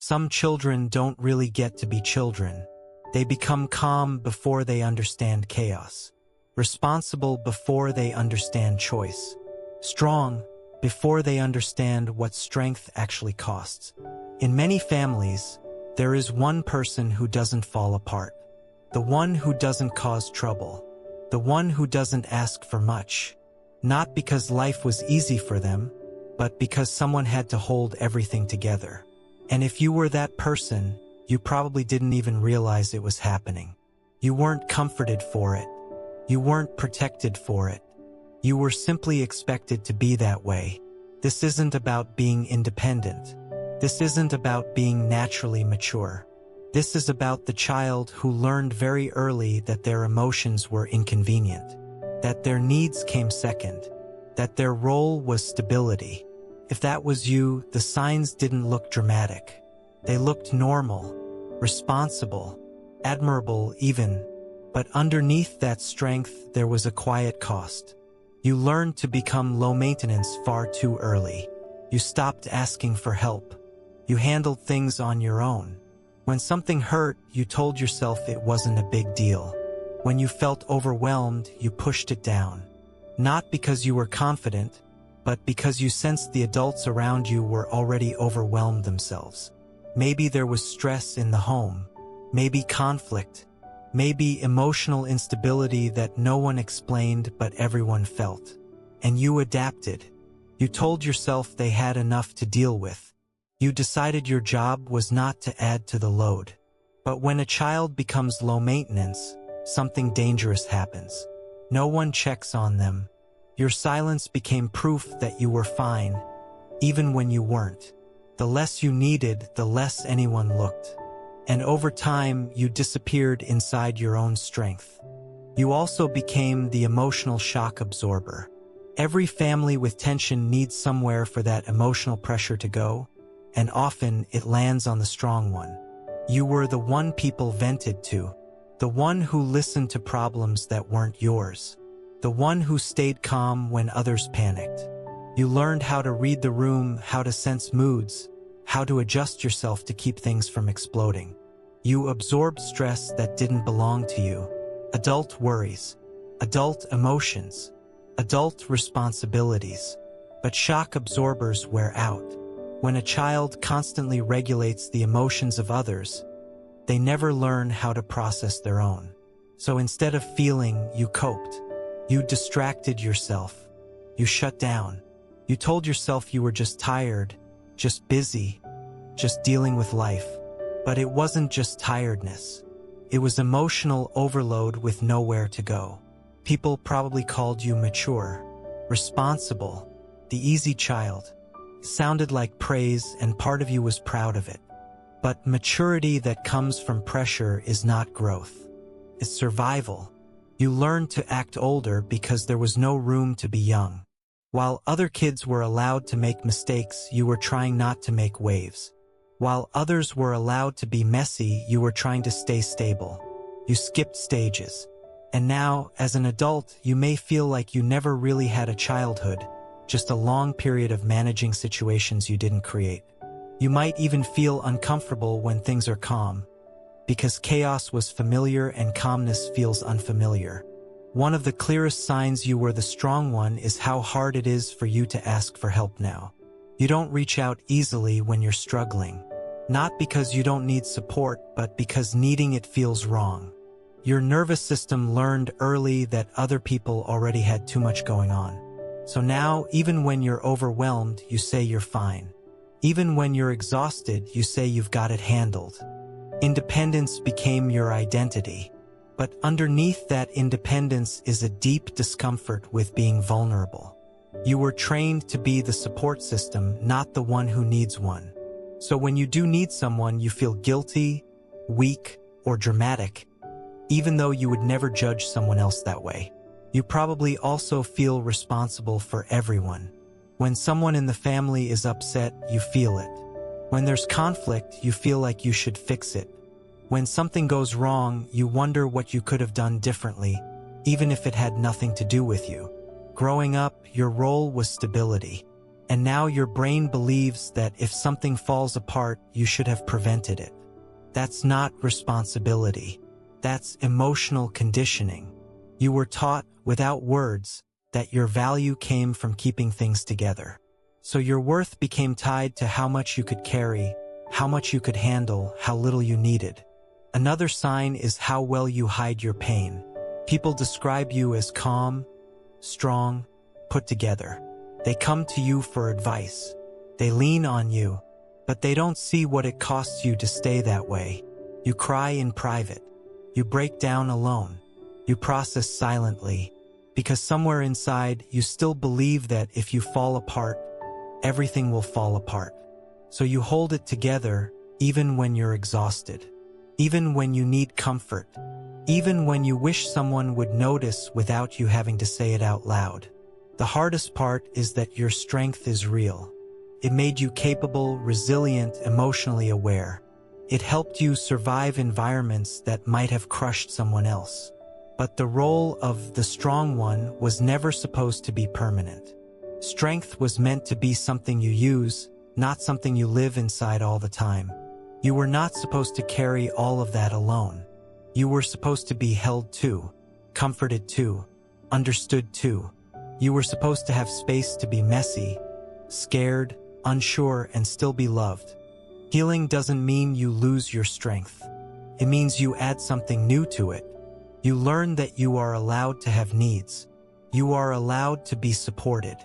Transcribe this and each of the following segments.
Some children don't really get to be children. They become calm before they understand chaos, responsible before they understand choice, strong before they understand what strength actually costs. In many families, there is one person who doesn't fall apart, the one who doesn't cause trouble, the one who doesn't ask for much, not because life was easy for them, but because someone had to hold everything together. And if you were that person, you probably didn't even realize it was happening. You weren't comforted for it. You weren't protected for it. You were simply expected to be that way. This isn't about being independent. This isn't about being naturally mature. This is about the child who learned very early that their emotions were inconvenient, that their needs came second, that their role was stability. If that was you, the signs didn't look dramatic. They looked normal, responsible, admirable even. But underneath that strength, there was a quiet cost. You learned to become low maintenance far too early. You stopped asking for help. You handled things on your own. When something hurt, you told yourself it wasn't a big deal. When you felt overwhelmed, you pushed it down. Not because you were confident, but because you sensed the adults around you were already overwhelmed themselves. Maybe there was stress in the home, maybe conflict, maybe emotional instability that no one explained but everyone felt. And you adapted. You told yourself they had enough to deal with. You decided your job was not to add to the load. But when a child becomes low maintenance, something dangerous happens. No one checks on them. Your silence became proof that you were fine, even when you weren't. The less you needed, the less anyone looked. And over time, you disappeared inside your own strength. You also became the emotional shock absorber. Every family with tension needs somewhere for that emotional pressure to go, and often it lands on the strong one. You were the one people vented to, the one who listened to problems that weren't yours, the one who stayed calm when others panicked. You learned how to read the room, how to sense moods, how to adjust yourself to keep things from exploding. You absorbed stress that didn't belong to you. Adult worries, adult emotions, adult responsibilities. But shock absorbers wear out. When a child constantly regulates the emotions of others, they never learn how to process their own. So instead of feeling, you coped. You distracted yourself. You shut down. You told yourself you were just tired, just busy, just dealing with life. But it wasn't just tiredness. It was emotional overload with nowhere to go. People probably called you mature, responsible, the easy child. Sounded like praise, and part of you was proud of it. But maturity that comes from pressure is not growth. It's survival. You learned to act older because there was no room to be young. While other kids were allowed to make mistakes, you were trying not to make waves. While others were allowed to be messy, you were trying to stay stable. You skipped stages. And now, as an adult, you may feel like you never really had a childhood, just a long period of managing situations you didn't create. You might even feel uncomfortable when things are calm, because chaos was familiar and calmness feels unfamiliar. One of the clearest signs you were the strong one is how hard it is for you to ask for help now. You don't reach out easily when you're struggling. Not because you don't need support, but because needing it feels wrong. Your nervous system learned early that other people already had too much going on. So now, even when you're overwhelmed, you say you're fine. Even when you're exhausted, you say you've got it handled. Independence became your identity. But underneath that independence is a deep discomfort with being vulnerable. You were trained to be the support system, not the one who needs one. So when you do need someone, you feel guilty, weak, or dramatic, even though you would never judge someone else that way. You probably also feel responsible for everyone. When someone in the family is upset, you feel it. When there's conflict, you feel like you should fix it. When something goes wrong, you wonder what you could have done differently, even if it had nothing to do with you. Growing up, your role was stability. And now your brain believes that if something falls apart, you should have prevented it. That's not responsibility. That's emotional conditioning. You were taught, without words, that your value came from keeping things together. So your worth became tied to how much you could carry, how much you could handle, how little you needed. Another sign is how well you hide your pain. People describe you as calm, strong, put together. They come to you for advice. They lean on you, but they don't see what it costs you to stay that way. You cry in private. You break down alone. You process silently, because somewhere inside you still believe that if you fall apart, everything will fall apart. So you hold it together even when you're exhausted, even when you need comfort, even when you wish someone would notice without you having to say it out loud. The hardest part is that your strength is real. It made you capable, resilient, emotionally aware. It helped you survive environments that might have crushed someone else. But the role of the strong one was never supposed to be permanent. Strength was meant to be something you use, not something you live inside all the time. You were not supposed to carry all of that alone. You were supposed to be held too, comforted too, understood too. You were supposed to have space to be messy, scared, unsure, and still be loved. Healing doesn't mean you lose your strength. It means you add something new to it. You learn that you are allowed to have needs. You are allowed to be supported.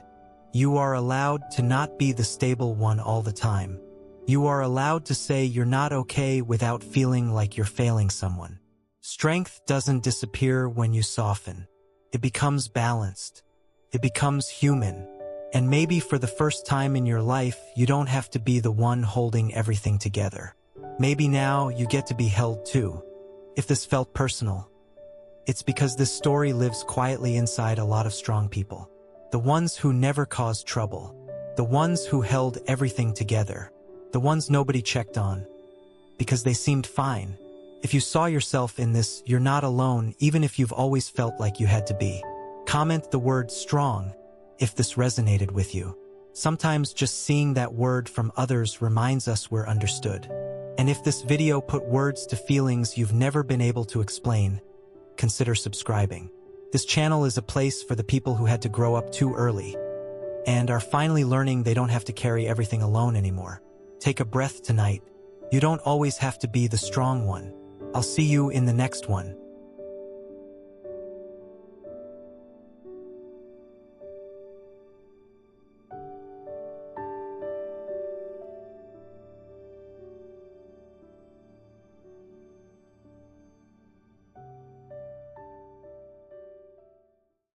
You are allowed to not be the stable one all the time. You are allowed to say you're not okay without feeling like you're failing someone. Strength doesn't disappear when you soften. It becomes balanced. It becomes human. And maybe for the first time in your life, you don't have to be the one holding everything together. Maybe now you get to be held too. If this felt personal, it's because this story lives quietly inside a lot of strong people. The ones who never caused trouble. The ones who held everything together. The ones nobody checked on. Because they seemed fine. If you saw yourself in this, you're not alone, even if you've always felt like you had to be. Comment the word strong if this resonated with you. Sometimes just seeing that word from others reminds us we're understood. And if this video put words to feelings you've never been able to explain, consider subscribing. This channel is a place for the people who had to grow up too early and are finally learning they don't have to carry everything alone anymore. Take a breath tonight. You don't always have to be the strong one. I'll see you in the next one.